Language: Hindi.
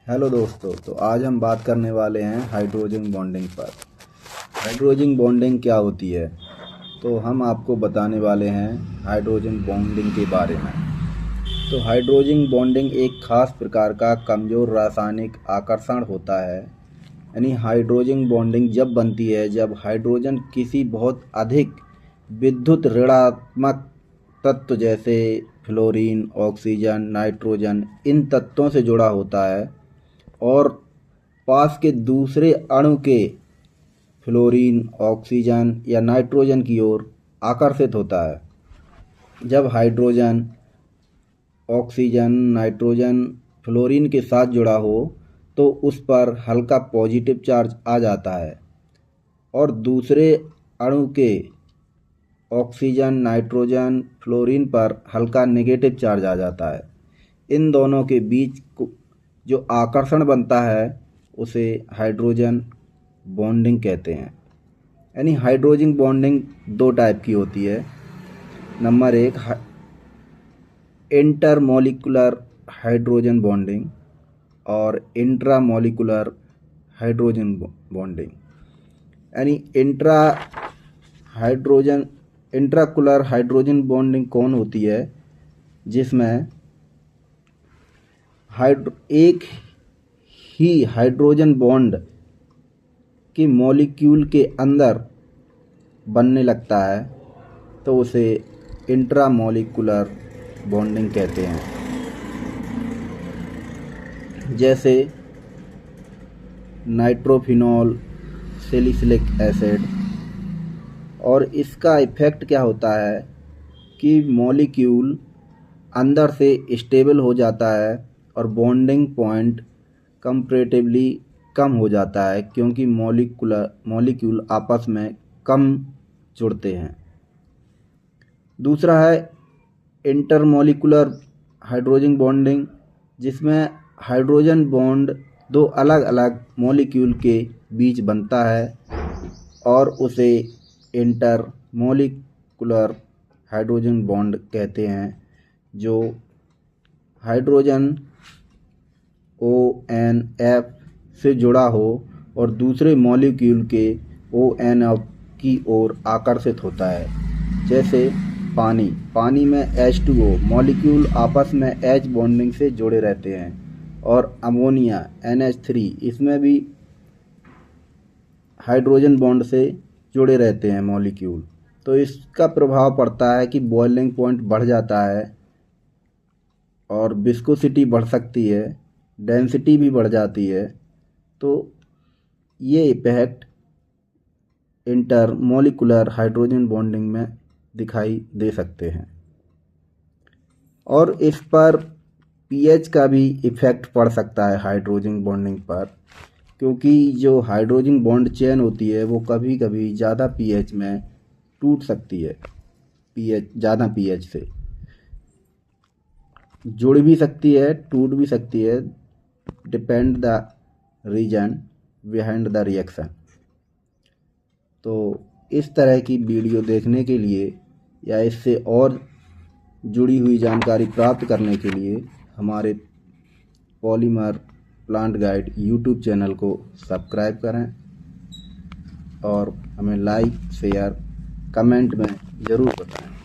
हेलो दोस्तों, तो आज हम बात करने वाले हैं हाइड्रोजन बॉन्डिंग पर। हाइड्रोजन बॉन्डिंग क्या होती है, तो हम आपको बताने वाले हैं हाइड्रोजन बॉन्डिंग के बारे में। तो हाइड्रोजन बॉन्डिंग एक खास प्रकार का कमज़ोर रासायनिक आकर्षण होता है। यानी हाइड्रोजन बॉन्डिंग जब बनती है जब हाइड्रोजन किसी बहुत अधिक विद्युत ऋणात्मक तत्व जैसे फ्लोरीन, ऑक्सीजन, नाइट्रोजन इन तत्वों से जुड़ा होता है और पास के दूसरे अणु के फ्लोरीन, ऑक्सीजन या नाइट्रोजन की ओर आकर्षित होता है। जब हाइड्रोजन ऑक्सीजन, नाइट्रोजन फ्लोरीन के साथ जुड़ा हो तो उस पर हल्का पॉजिटिव चार्ज आ जाता है और दूसरे अणु के ऑक्सीजन, नाइट्रोजन, फ्लोरीन पर हल्का नेगेटिव चार्ज आ जाता है। इन दोनों के बीच जो आकर्षण बनता है उसे हाइड्रोजन बॉन्डिंग कहते हैं। यानी हाइड्रोजन बॉन्डिंग दो टाइप की होती है। नंबर एक, इंटरमॉलिक्यूलर हाइड्रोजन बॉन्डिंग और इंट्रामॉलिक्यूलर हाइड्रोजन बॉन्डिंग। यानी इंट्राकुलर हाइड्रोजन बॉन्डिंग कौन होती है, जिसमें एक ही हाइड्रोजन बॉन्ड के मॉलिक्यूल के अंदर बनने लगता है तो उसे इंट्रामॉलिक्यूलर बॉन्डिंग कहते हैं। जैसे नाइट्रोफिनॉल, सैलिसिलिक एसिड। और इसका इफ़ेक्ट क्या होता है कि मॉलिक्यूल अंदर से स्टेबल हो जाता है और बॉन्डिंग पॉइंट कंपैरेटिवली कम हो जाता है क्योंकि मॉलिक्यूल आपस में कम जुड़ते हैं। दूसरा है इंटरमॉलिक्यूलर हाइड्रोजन बॉन्डिंग, जिसमें हाइड्रोजन बॉन्ड दो अलग अलग मॉलिक्यूल के बीच बनता है और उसे इंटरमॉलिक्यूलर हाइड्रोजन बॉन्ड कहते हैं। जो हाइड्रोजन ONF से जुड़ा हो और दूसरे मॉलिक्यूल के ONF की ओर आकर्षित होता है। जैसे पानी में H2O मॉलिक्यूल आपस में H बॉन्डिंग से जुड़े रहते हैं और अमोनिया NH3 इसमें भी हाइड्रोजन बॉन्ड से जुड़े रहते हैं मॉलिक्यूल। तो इसका प्रभाव पड़ता है कि बॉइलिंग पॉइंट बढ़ जाता है और विस्कोसिटी बढ़ सकती है, डेंसिटी भी बढ़ जाती है। तो ये इफेक्ट इंटरमॉलिक्यूलर हाइड्रोजन बॉन्डिंग में दिखाई दे सकते हैं। और इस पर pH का भी इफ़ेक्ट पड़ सकता है हाइड्रोजन बॉन्डिंग पर, क्योंकि जो हाइड्रोजन बॉन्ड चेन होती है वो कभी कभी ज़्यादा pH में टूट सकती है। ज़्यादा pH से जुड़ भी सकती है, टूट भी सकती है, depend the reason behind the reaction. तो इस तरह की वीडियो देखने के लिए या इससे और जुड़ी हुई जानकारी प्राप्त करने के लिए हमारे polymer plant guide YouTube channel को सब्सक्राइब करें और हमें लाइक, शेयर, कमेंट में ज़रूर बताएं।